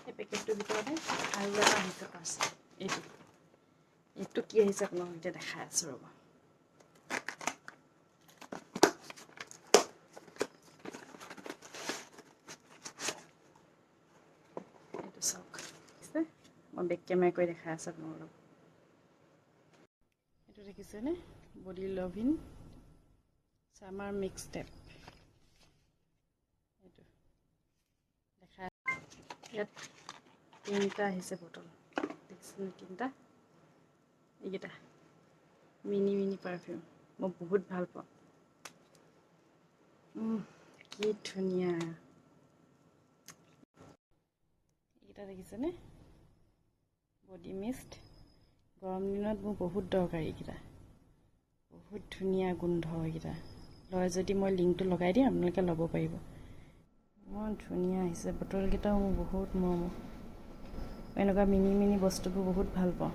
এই পেকেটটোৰ ভিতৰতে আৰু এটা আহিছে পাৰ্চেল। এইটো কি আহিছে আপোনালোকক এতিয়া দেখাই আছোঁ ৰ'ব। এইটো চাওক, মই বেক কেমেৰা কৰি দেখাই আছোঁ আপোনালোকক। এইটো দেখিছেনে? বডি লভিন চামাৰ মিক্স টেপ। এইটো দেখা, ইয়াত 3টা আহিছে বটল, দেখিছেনে? 3টা, এইকেইটা মিনি মিনি পাৰফিউম। মই বহুত ভাল পাওঁ। কি ধুনীয়া। এইকেইটা দেখিছেনে? বডি মিষ্ট, গৰম দিনত মোৰ বহুত দৰকাৰী এইকেইটা। বহুত ধুনীয়া গোন্ধ এইকেইটা। লয় যদি মই লিংকটো লগাই দিম, আপোনালোকে ল'ব পাৰিব। ইমান ধুনীয়া আহিছে বটলকেইটাও মোৰ বহুত মৰম। এনেকুৱা মিনি মিনি বস্তুবোৰ বহুত ভাল পাওঁ।